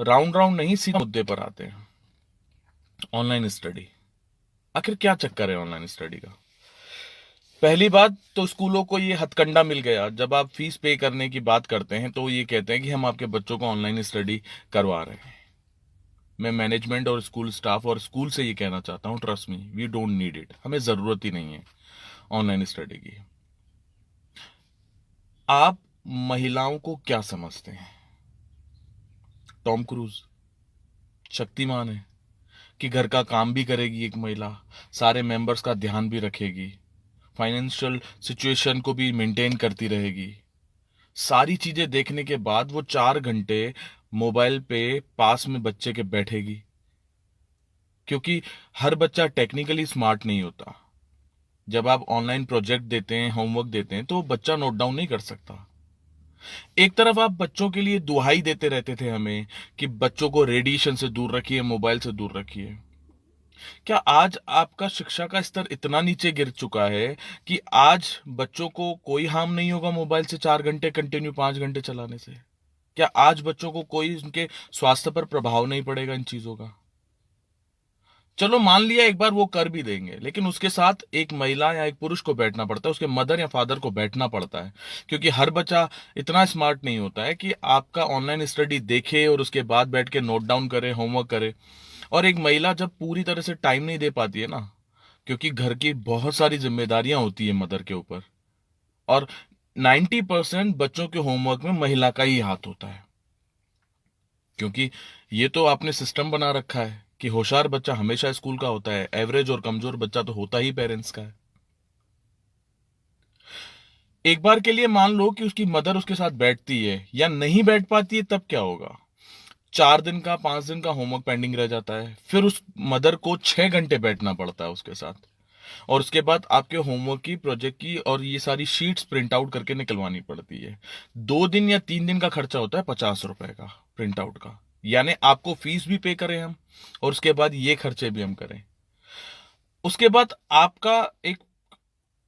Round round नहीं, सीधा मुद्दे पर आते हैं। ऑनलाइन स्टडी, आखिर क्या चक्कर है ऑनलाइन स्टडी का? पहली बात तो स्कूलों को ये हथकंडा मिल गया, जब आप फीस पे करने की बात करते हैं तो ये कहते हैं कि हम आपके बच्चों को ऑनलाइन स्टडी करवा रहे हैं। मैं मैनेजमेंट और स्कूल स्टाफ और स्कूल से ये कहना चाहता हूं, trust me, we don't need it. हमें जरूरत ही नहीं है ऑनलाइन स्टडी की। आप महिलाओं को क्या समझते हैं? टॉम क्रूज, शक्तिमान है कि घर का काम भी करेगी एक महिला, सारे मेंबर्स का ध्यान भी रखेगी, फाइनेंशियल सिचुएशन को भी मेंटेन करती रहेगी। सारी चीजें देखने के बाद वो 4 घंटे मोबाइल पे पास में बच्चे के बैठेगी, क्योंकि हर बच्चा टेक्निकली स्मार्ट नहीं होता। जब आप ऑनलाइन प्रोजेक्ट देते हैं, होमवर्क देते हैं, तो बच्चा नोट डाउन नहीं कर सकता। एक तरफ आप बच्चों के लिए दुहाई देते रहते थे हमें कि बच्चों को रेडिएशन से दूर रखिए, मोबाइल से दूर रखिए। क्या आज आपका शिक्षा का स्तर इतना नीचे गिर चुका है कि आज बच्चों को कोई हार्म नहीं होगा मोबाइल से 4 घंटे कंटिन्यू 5 घंटे चलाने से? क्या आज बच्चों को कोई उनके स्वास्थ्य पर प्रभाव नहीं पड़ेगा इन चीजों का? चलो मान लिया एक बार वो कर भी देंगे, लेकिन उसके साथ एक महिला या एक पुरुष को बैठना पड़ता है, उसके मदर या फादर को बैठना पड़ता है, क्योंकि हर बच्चा इतना स्मार्ट नहीं होता है कि आपका ऑनलाइन स्टडी देखे और उसके बाद बैठ के नोट डाउन करे, होमवर्क करे। और एक महिला जब पूरी तरह से टाइम नहीं दे पाती है ना, क्योंकि घर की बहुत सारी जिम्मेदारियां होती है मदर के ऊपर, और 90% बच्चों के होमवर्क में महिला का ही हाथ होता है, क्योंकि ये तो आपने सिस्टम बना रखा है कि होशियार बच्चा हमेशा स्कूल का होता है, एवरेज और कमजोर बच्चा तो होता ही पेरेंट्स का है। एक बार के लिए मान लो कि उसकी मदर उसके साथ बैठती है या नहीं बैठ पाती है, तब क्या होगा? 4 दिन का 5 दिन का होमवर्क पेंडिंग रह जाता है, फिर उस मदर को 6 घंटे बैठना पड़ता है उसके साथ। और उसके बाद आपके होमवर्क की, प्रोजेक्ट की और ये सारी शीट्स प्रिंट आउट करके निकलवानी पड़ती है। 2 दिन या 3 दिन का खर्चा होता है 50 रुपए का प्रिंट आउट का। यानी आपको फीस भी पे करें हम, और उसके बाद ये खर्चे भी हम करें। उसके बाद आपका एक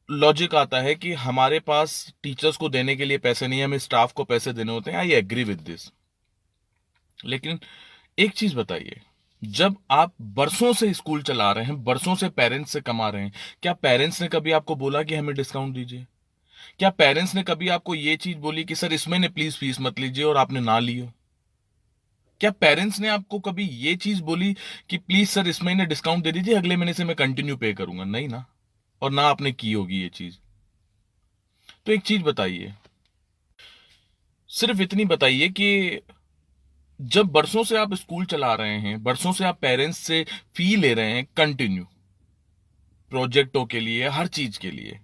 लॉजिक आता है कि हमारे पास टीचर्स को देने के लिए पैसे नहीं है, हमें स्टाफ को पैसे देने होते हैं। I agree with this. लेकिन एक चीज बताइए, जब आप बरसों से स्कूल चला रहे हैं, बरसों से पेरेंट्स से कमा रहे हैं, क्या पेरेंट्स ने कभी आपको बोला कि हमें डिस्काउंट दीजिए? क्या पेरेंट्स ने कभी आपको ये चीज बोली कि सर इस महीने प्लीज फीस मत लीजिए, और आपने ना लियो? क्या पेरेंट्स ने आपको कभी ये चीज बोली कि प्लीज सर इस महीने डिस्काउंट दे दीजिए, अगले महीने से मैं कंटिन्यू पे करूंगा? नहीं ना। और ना आपने की होगी ये चीज। तो एक चीज बताइए, सिर्फ इतनी बताइए कि जब बरसों से आप स्कूल चला रहे हैं, बरसों से आप पेरेंट्स से फी ले रहे हैं कंटिन्यू, प्रोजेक्टों के लिए, हर चीज के लिए,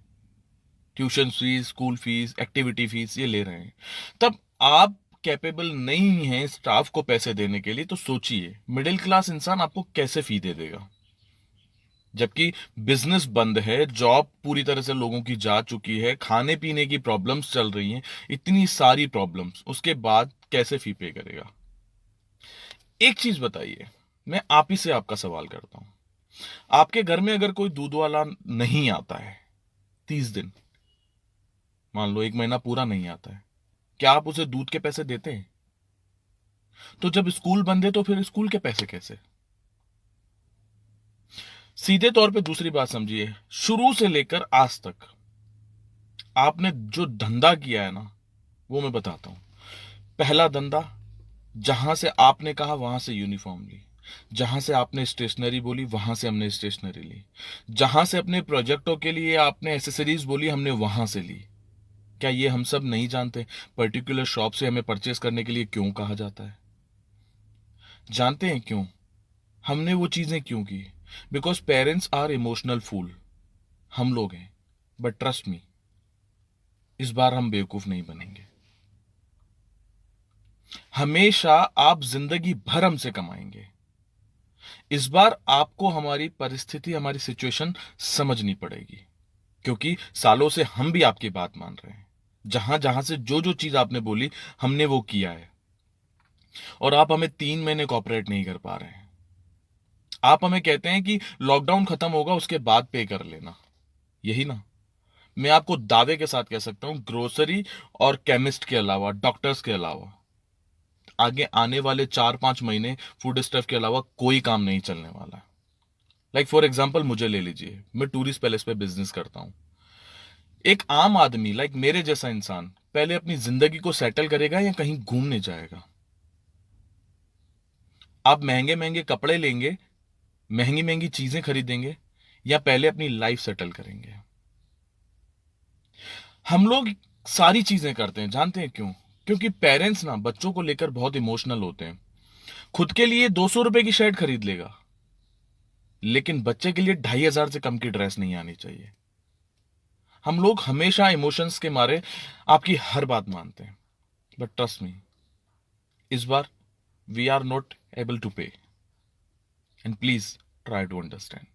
tuition fees, school fees, activity fees ये ले रहे हैं, तब आप कैपेबल नहीं हैं स्टाफ को पैसे देने के लिए, तो सोचिए मिडिल क्लास इंसान आपको कैसे फी दे देगा? जबकि बिजनेस बंद है, जॉब पूरी तरह से लोगों की जा चुकी है, खाने पीने की प्रॉब्लम्स चल रही हैं, इतनी सारी प्रॉब्लम्स, उसके बाद कैसे फी पे करेगा? एक चीज बताइए, मैं आप ही से आपका सवाल करता हूं, आपके घर में अगर कोई दूध वाला नहीं आता है 30 दिन, मान लो 1 महीना पूरा नहीं आता है, क्या आप उसे दूध के पैसे देते हैं? तो जब स्कूल बंद है तो फिर स्कूल के पैसे कैसे? सीधे तौर पे दूसरी बात समझिए, शुरू से लेकर आज तक आपने जो धंधा किया है ना, वो मैं बताता हूं। पहला धंधा, जहां से आपने कहा वहां से यूनिफॉर्म ली, जहां से आपने स्टेशनरी बोली वहां से हमने स्टेशनरी ली, जहां से अपने प्रोजेक्टों के लिए आपने एसेसरीज बोली हमने वहां से ली। क्या ये हम सब नहीं जानते पर्टिकुलर शॉप से हमें परचेस करने के लिए क्यों कहा जाता है? जानते हैं क्यों हमने वो चीजें क्यों की? Because parents are emotional fool, हम लोग हैं। बट ट्रस्ट मी, इस बार हम बेवकूफ नहीं बनेंगे। हमेशा आप जिंदगी भर हमसे कमाएंगे। इस बार आपको हमारी परिस्थिति, हमारी सिचुएशन समझनी पड़ेगी, क्योंकि सालों से हम भी आपकी बात मान रहे हैं। जहां जहां से जो जो चीज आपने बोली हमने वो किया है, और आप हमें 3 महीने कॉपरेट नहीं कर पा रहे हैं। आप हमें कहते हैं कि लॉकडाउन खत्म होगा उसके बाद पे कर लेना, यही ना? मैं आपको दावे के साथ कह सकता हूं, ग्रोसरी और केमिस्ट के अलावा, डॉक्टर्स के अलावा, आगे आने वाले 4-5 महीने फूड स्टफ के अलावा कोई काम नहीं चलने वाला है। लाइक फॉर एग्जाम्पल मुझे ले लीजिए, मैं टूरिस्ट पैलेस पे बिजनेस करता हूं। एक आम आदमी लाइक मेरे जैसा इंसान पहले अपनी जिंदगी को सेटल करेगा या कहीं घूमने जाएगा? आप महंगे महंगे कपड़े लेंगे, महंगी महंगी चीजें खरीदेंगे, या पहले अपनी लाइफ सेटल करेंगे? हम लोग सारी चीजें करते हैं, जानते हैं क्यों? क्योंकि पेरेंट्स ना बच्चों को लेकर बहुत इमोशनल होते हैं। खुद के लिए 200 रुपए की शर्ट खरीद लेगा, लेकिन बच्चे के लिए 2,500 से कम की ड्रेस नहीं आनी चाहिए। हम लोग हमेशा इमोशंस के मारे आपकी हर बात मानते हैं, बट ट्रस्ट मी, इस बार we are not able to pay, and please try to understand.